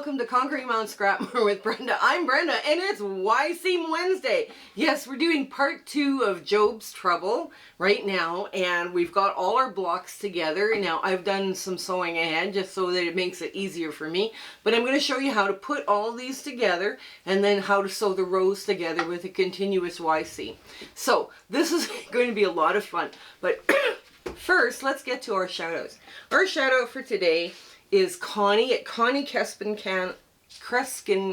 welcome to Conquering Mount Scrapmore with Brenda. I'm Brenda and it's Y-Seam Wednesday. Yes, we're doing part 2 of Job's Trouble right now, and we've got all our blocks together. Now I've done some sewing ahead just so that it makes it easier for me, but I'm going to show you how to put all these together and then how to sew the rows together with a continuous Y-seam. So this is going to be a lot of fun, but first let's get to our shout outs. Our shout out for today is Connie at Connie Kresin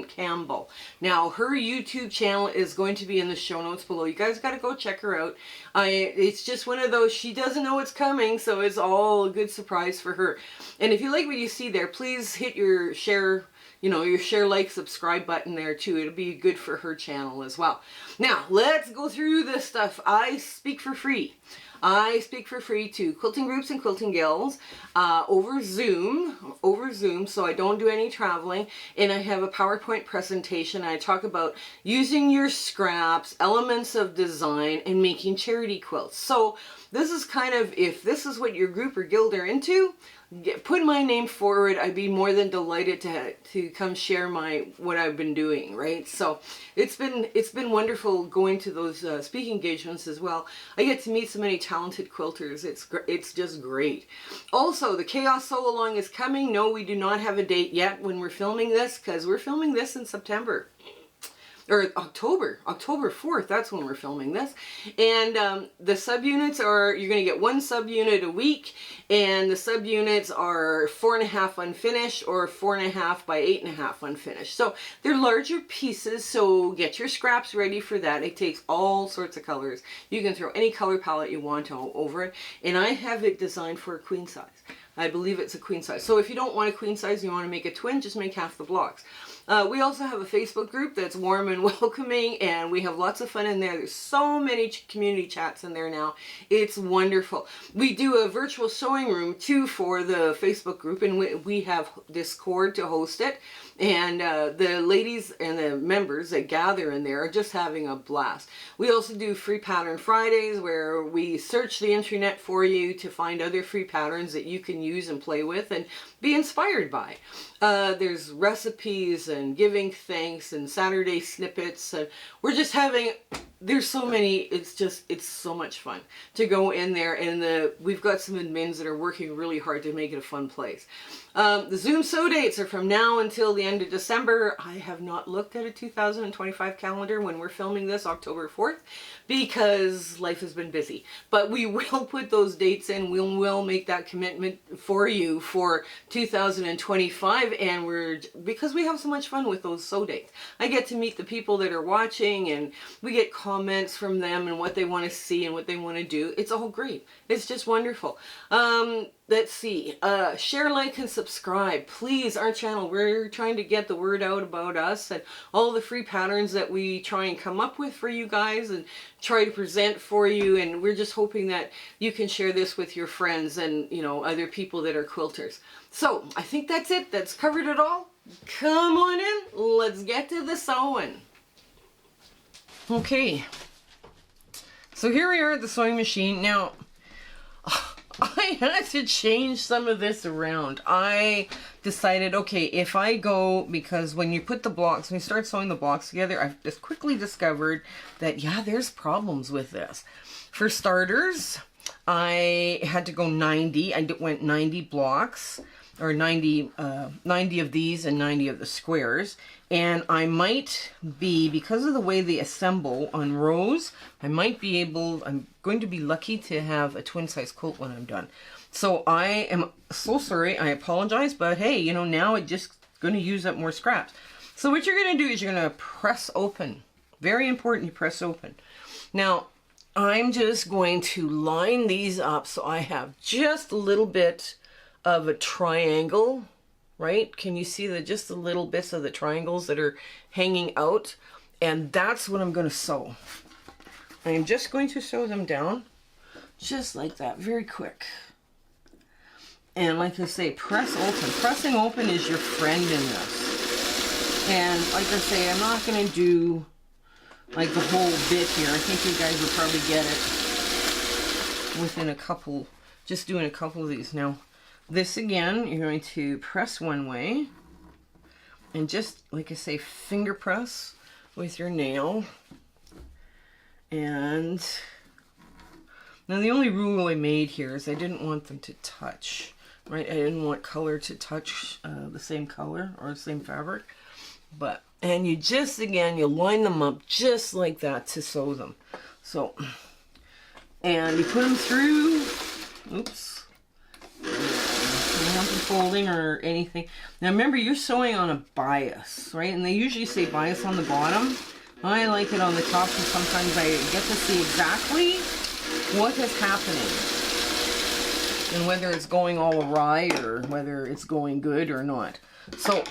Campbell. Now her YouTube channel is going to be in the show notes below. You guys got to go check her out. It's just one of those, she doesn't know it's coming, so it's all a good surprise for her. And if you like what you see there, please hit your share, your share, like, subscribe button there too. It'll be good for her channel as well. Now let's go through this stuff. I speak for free. I speak for free to quilting groups and quilting guilds over Zoom, so I don't do any traveling, and I have a PowerPoint presentation. I talk about using your scraps, elements of design, and making charity quilts. So this is kind of, if this is what your group or guild are into, put my name forward. I'd be more than delighted to come share what I've been doing, right? So it's been wonderful going to those speaking engagements as well. I get to meet so many talented quilters. It's just great. Also, the Chaos Sew Along is coming. No, we do not have a date yet when we're filming this, because we're filming this in September. Or October 4th, that's when we're filming this. And the subunits are, you're going to get one subunit a week, and the subunits are 4.5 unfinished or 4.5 by 8.5 unfinished. So they're larger pieces, so get your scraps ready for that. It takes all sorts of colors. You can throw any color palette you want over it, and I have it designed for a queen size. I believe it's a queen size. So if you don't want a queen size, you want to make a twin, just make half the blocks. We also have a Facebook group that's warm and welcoming, and we have lots of fun in there. There's so many community chats in there now. It's wonderful. We do a virtual sewing room too for the Facebook group, and we have Discord to host it. And the ladies and the members that gather in there are just having a blast. We also do Free Pattern Fridays, where we search the internet for you to find other free patterns that you can use and play with and be inspired by. There's recipes and giving thanks and Saturday snippets, and we're just having, there's so many, it's so much fun to go in there, and we've got some admins that are working really hard to make it a fun place. The Zoom sew dates are from now until the end of December. I have not looked at a 2025 calendar when we're filming this, October 4th, because life has been busy. But we will put those dates in. We will make that commitment for you for 2025, and because we have so much fun with those sew dates. I get to meet the people that are watching, and we get comments from them and what they want to see and what they want to do. It's all great. It's just wonderful. Let's see, share, like, and subscribe. Please, our channel, we're trying to get the word out about us and all the free patterns that we try and come up with for you guys and try to present for you, and we're just hoping that you can share this with your friends and, other people that are quilters. So, I think that's it. That's covered it all. Come on in. Let's get to the sewing. Okay. So here we are at the sewing machine. Now, I had to change some of this around. I decided, okay, if I go, because when you put the blocks, when you start sewing the blocks together, I've just quickly discovered that, yeah, there's problems with this. For starters, I had to go 90. I went 90 blocks, or 90 of these and 90 of the squares. And I might be, because of the way they assemble on rows, I'm going to be lucky to have a twin size quilt when I'm done. So I am so sorry, I apologize, but hey, now it's just going to use up more scraps. So what you're going to do is you're going to press open. Very important, you press open. Now, I'm just going to line these up so I have just a little bit of a triangle. Right? Can you see just the little bits of the triangles that are hanging out? And that's what I'm going to sew. I am just going to sew them down, just like that, very quick. And like I say, press open. Pressing open is your friend in this. And like I say, I'm not going to do like the whole bit here. I think you guys will probably get it within a couple, just doing a couple of these. Now, this again, you're going to press one way, And just, like I say, finger press with your nail. And now the only rule I made here is I didn't want them to touch, right? I didn't want color to touch the same color or the same fabric. But, and you just, again, you line them up just like that to sew them. So, and you put them through, oops, nothing folding or anything. Now remember, you're sewing on a bias, right? And they usually say bias on the bottom. I like it on the top because sometimes I get to see exactly what is happening and whether it's going all awry or whether it's going good or not. So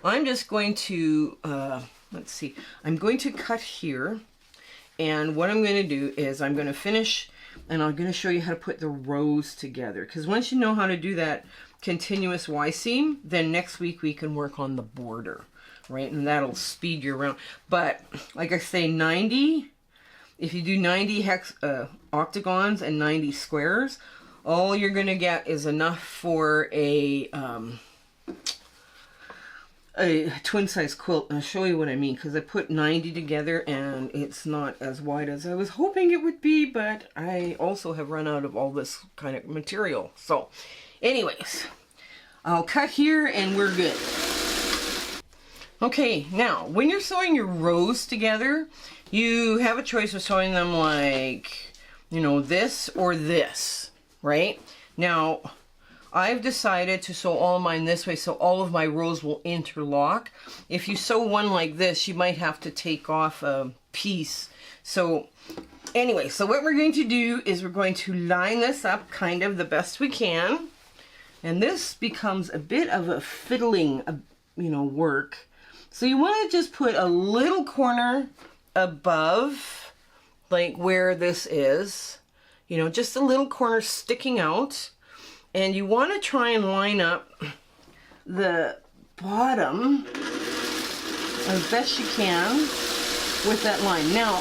I'm just going to, let's see, I'm going to cut here, and what I'm going to do is I'm going to finish, and I'm going to show you how to put the rows together, because once you know how to do that continuous Y seam, then next week we can work on the border, right? And that'll speed you around. But like I say, 90, if you do 90 octagons and 90 squares, all you're going to get is enough for a twin size quilt. And I'll show you what I mean, because I put 90 together and it's not as wide as I was hoping it would be, but I also have run out of all this kind of material. So anyways, I'll cut here and we're good. Okay, now when you're sewing your rows together, you have a choice of sewing them like, you know, this or this, right? Now I've decided to sew all of mine this way so all of my rows will interlock. If you sew one like this, you might have to take off a piece. So anyway, so what we're going to do is we're going to line this up kind of the best we can. And this becomes a bit of a fiddling, you know, work. So you want to just put a little corner above, like where this is, you know, just a little corner sticking out. And you want to try and line up the bottom as best you can with that line. Now,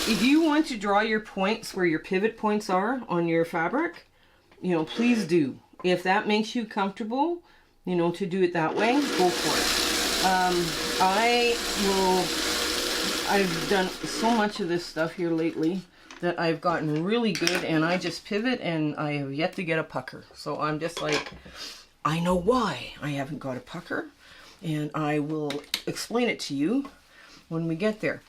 if you want to draw your points where your pivot points are on your fabric, you know, please do. If that makes you comfortable, you know, to do it that way, go for it. I've done so much of this stuff here lately that I've gotten really good, and I just pivot and I have yet to get a pucker. So I'm just like, I know why I haven't got a pucker, and I will explain it to you when we get there.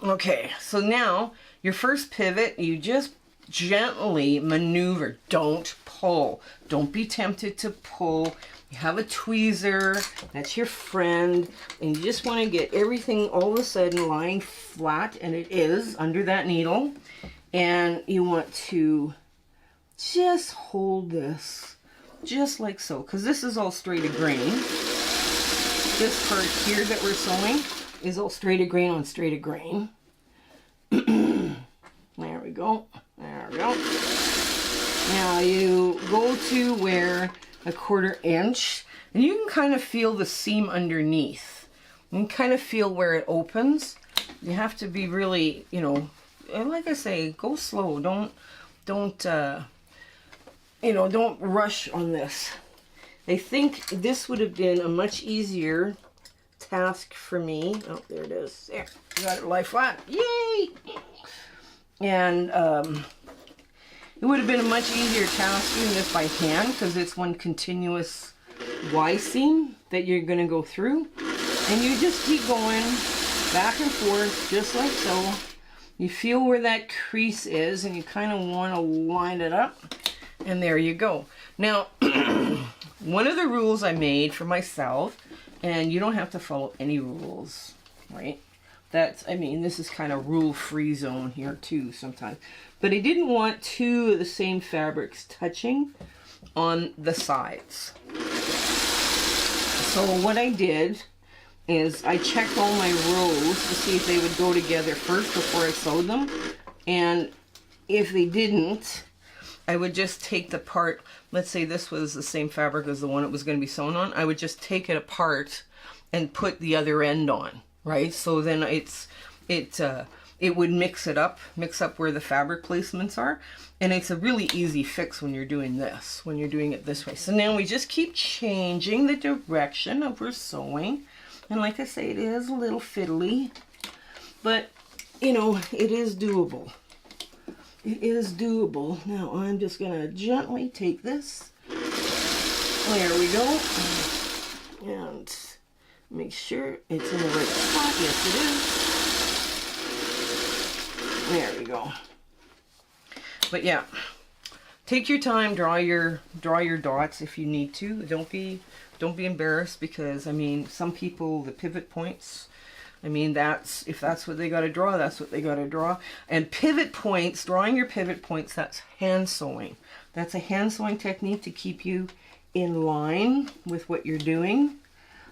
Okay, so now your first pivot, you just gently maneuver. Don't pull. Don't be tempted to pull. You have a tweezer, that's your friend, and you just want to get everything all of a sudden lying flat, and it is under that needle. And you want to just hold this just like so, because this is all straight of grain. This part here that we're sewing is all straight of grain on straight of grain. There we go. There we go. Now you go to where a 1/4 inch, and you can kind of feel the seam underneath. You can kind of feel where it opens. You have to be really, you know, and like I say, go slow. Don't you know, don't rush on this. I think this would have been a much easier task for me. Oh, there it is. There, got it lie flat. Yay! And it would have been a much easier task doing this by hand, because it's one continuous Y seam that you're going to go through. And you just keep going back and forth, just like so. You feel where that crease is, and you kind of want to line it up. And there you go. Now, one of the rules I made for myself, and you don't have to follow any rules, right? That's, I mean, this is kind of rule-free zone here too sometimes. But I didn't want two of the same fabrics touching on the sides. So what I did is I checked all my rows to see if they would go together first before I sewed them. And if they didn't, I would just take the part, let's say this was the same fabric as the one it was going to be sewn on, I would just take it apart and put the other end on, right? So then it it would mix up where the fabric placements are. And it's a really easy fix when you're doing this, when you're doing it this way. So now we just keep changing the direction of our sewing. And like I say, it is a little fiddly, but you know, it is doable. It is doable. Now I'm just gonna gently take this. There we go. And make sure it's in the right spot. Yes, it is. There we go. But yeah, take your time, draw your dots if you need to. Don't be embarrassed, because I mean, some people, the pivot points, I mean, if that's what they got to draw, that's what they got to draw. And pivot points, drawing your pivot points, that's hand sewing. That's a hand sewing technique to keep you in line with what you're doing.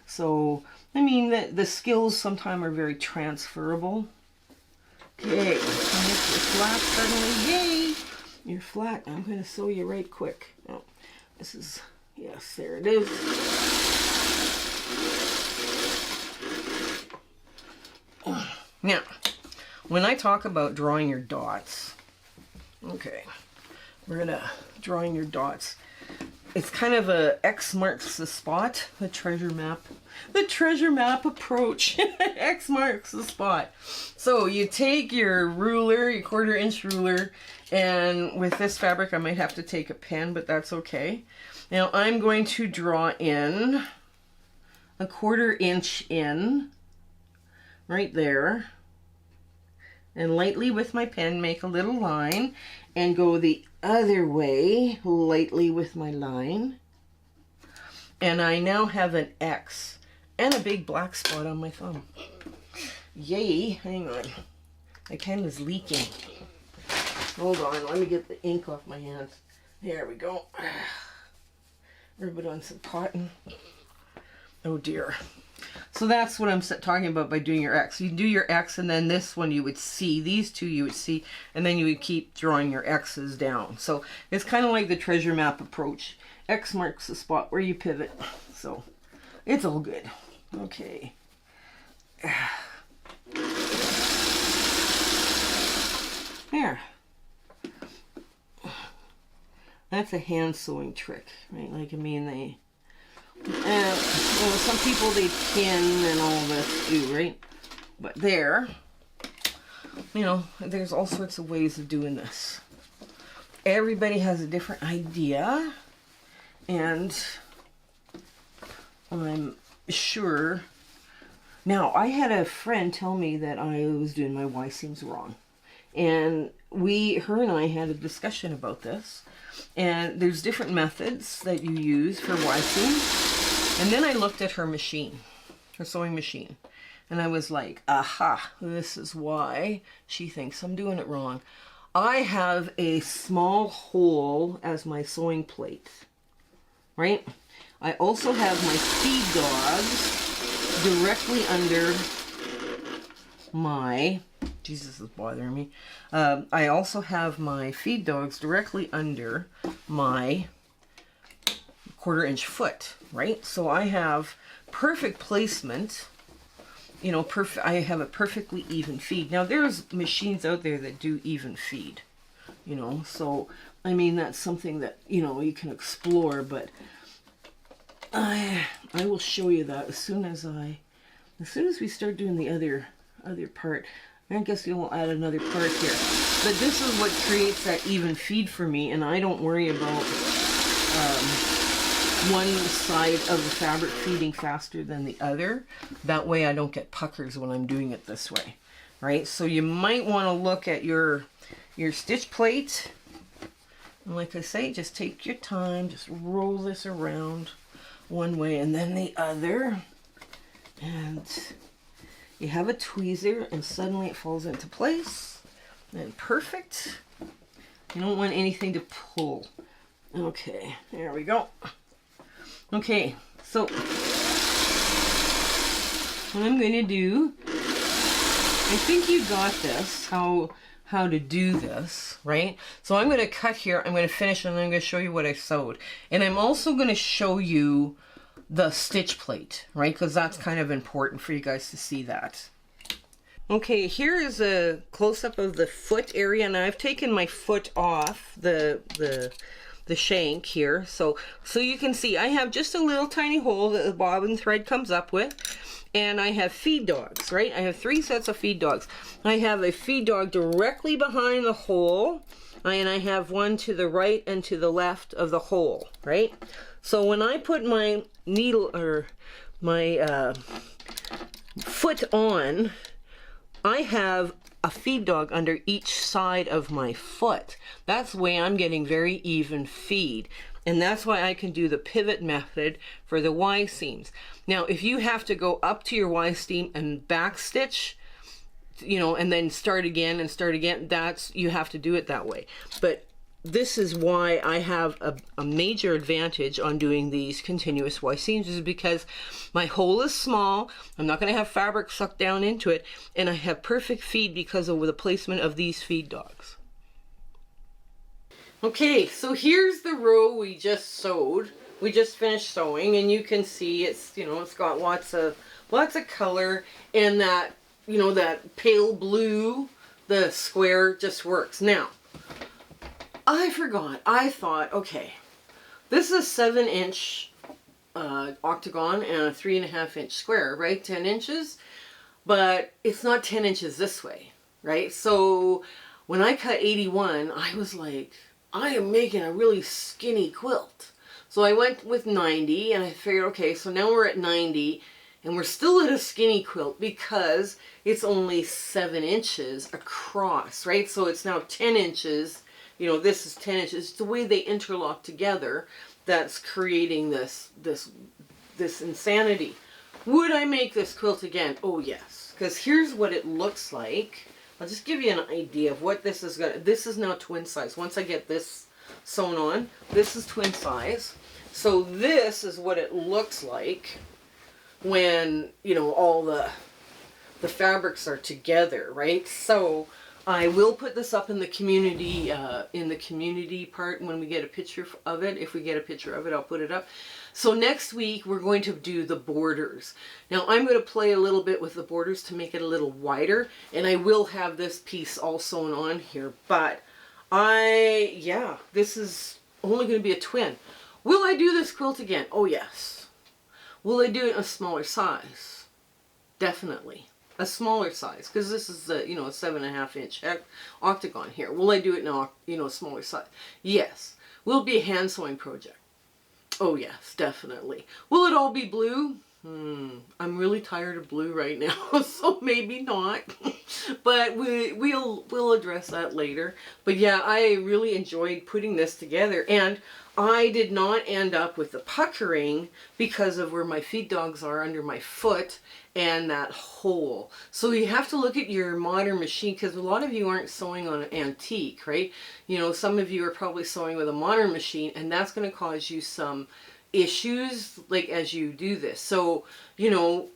So, I mean, the skills sometimes are very transferable. Okay, you're flat suddenly. Yay! You're flat. I'm going to sew you right quick. Oh, this is, yes, there it is. Now, when I talk about drawing your dots, okay, we're going to drawing your dots. It's kind of a X marks the spot, the treasure map approach. X marks the spot. So you take your ruler, your 1/4 inch ruler, and with this fabric I might have to take a pen, but that's okay. Now I'm going to draw in a 1/4 inch in right there, and lightly with my pen make a little line, and go the other way lightly with my line. And I now have an X and a big black spot on my thumb. Yay, hang on. My pen is leaking. Hold on, let me get the ink off my hands. There we go. Rub it on some cotton. Oh dear. So that's what I'm talking about by doing your X. You do your X, and then this one you would see, these two you would see, and then you would keep drawing your X's down. So it's kind of like the treasure map approach. X marks the spot where you pivot. So it's all good. Okay. There. That's a hand sewing trick, right? Like, I mean, they... you know, some people, they pin and all this too, right? But there, you know, there's all sorts of ways of doing this. Everybody has a different idea, and I'm sure. Now, I had a friend tell me that I was doing my Y seams wrong, and her and I had a discussion about this. And there's different methods that you use for Y seams. And then I looked at her machine, her sewing machine, and I was like, aha, this is why she thinks I'm doing it wrong. I have a small hole as my sewing plate, right? I also have my feed dogs directly under my, Jesus is bothering me. I also have my feed dogs directly under my 1/4 inch foot, right? So I have perfect placement, you know, I have a perfectly even feed. Now there's machines out there that do even feed, you know, so I mean, that's something that, you know, you can explore, but I will show you that as soon as we start doing the other part. I guess we'll add another part here. But this is what creates that even feed for me, and I don't worry about one side of the fabric feeding faster than the other. That way I don't get puckers when I'm doing it this way, right? So you might want to look at your stitch plate. And like I say, just take your time, just roll this around one way and then the other. And you have a tweezer, and suddenly it falls into place. And perfect. You don't want anything to pull. Okay, there we go. Okay, so what I'm going to do, I think you got this, how to do this, right? So I'm going to cut here, I'm going to finish, and then I'm going to show you what I sewed. And I'm also going to show you the stitch plate, right? Because that's kind of important for you guys to see that. Okay, here is a close-up of the foot area, and I've taken my foot off the shank here, so you can see I have just a little tiny hole that the bobbin thread comes up with, and I have feed dogs, right? I have 3 sets of feed dogs. I have a feed dog directly behind the hole, and I have one to the right and to the left of the hole, right? So when I put my needle or my foot on, I have a feed dog under each side of my foot. That's the way I'm getting very even feed. And that's why I can do the pivot method for the Y seams. Now, if you have to go up to your Y seam and back stitch, you know, and then start again and start again, that's, you have to do it that way. But this is why I have a major advantage on doing these continuous Y seams, is because my hole is small, I'm not going to have fabric sucked down into it, and I have perfect feed because of the placement of these feed dogs. Okay, so here's the row we just sewed. We just finished sewing, and you can see it's, you know, it's got lots of color, and that, you know, that pale blue, the square just works. Now, I forgot. I thought, okay, this is a 7-inch octagon and a 3.5-inch square, right? 10 inches, but it's not 10 inches this way, right? So when I cut 81, I was like, I am making a really skinny quilt. So I went with 90, and I figured, okay, so now we're at 90, and we're still at a skinny quilt because it's only 7 inches across, right? So it's now 10 inches. You know, this is 10 inches. It's the way they interlock together that's creating this insanity. Would I make this quilt again? Oh, yes. Because here's what it looks like. I'll just give you an idea of what this is going to... This is now twin size. Once I get this sewn on, this is twin size. So this is what it looks like when, you know, all the fabrics are together, right? So I will put this up in the community part when we get a picture of it. If we get a picture of it, I'll put it up. So next week we're going to do the borders. Now I'm going to play a little bit with the borders to make it a little wider, and I will have this piece all sewn on here, but this is only going to be a twin. Will I do this quilt again? Oh yes. Will I do it in a smaller size? Definitely. A smaller size, because this is a, you know, a 7.5-inch octagon here. Will I do it in a, you know, a smaller size? Yes. Will it be a hand sewing project? Oh yes, definitely. Will it all be blue? I'm really tired of blue right now, so maybe not. But we'll address that later. But yeah, I really enjoyed putting this together, and I did not end up with the puckering because of where my feed dogs are under my foot and that hole. So you have to look at your modern machine, because a lot of you aren't sewing on an antique, right? You know, some of you are probably sewing with a modern machine, and that's going to cause you some issues like as you do this. So, you know,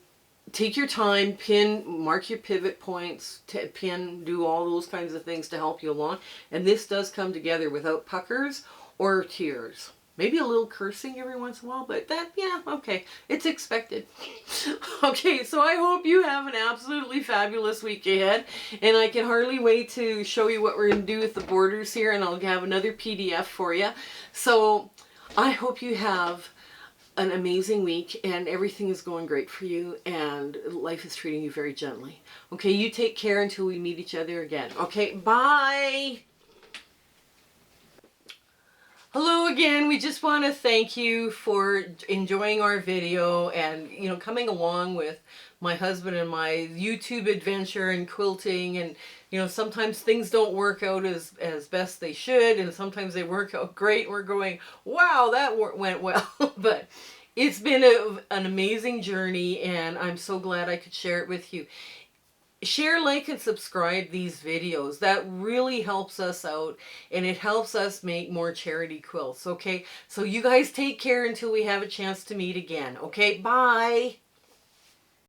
take your time, pin, mark your pivot points, pin, do all those kinds of things to help you along. And this does come together without puckers or tears. Maybe a little cursing every once in a while, but that, yeah, okay. It's expected. Okay, so I hope you have an absolutely fabulous week ahead. And I can hardly wait to show you what we're going to do with the borders here. And I'll have another PDF for you. So I hope you have an amazing week and everything is going great for you and life is treating you very gently. Okay, you take care until we meet each other again. Okay, bye! Hello again. We just want to thank you for enjoying our video and, you know, coming along with my husband and my YouTube adventure and quilting. And, you know, sometimes things don't work out as best they should, and sometimes they work out great. We're going, wow, that went well. But it's been an amazing journey, and I'm so glad I could share it with you. Share, like, and subscribe these videos. That really helps us out, and it helps us make more charity quilts, okay? So you guys take care until we have a chance to meet again, okay? Bye!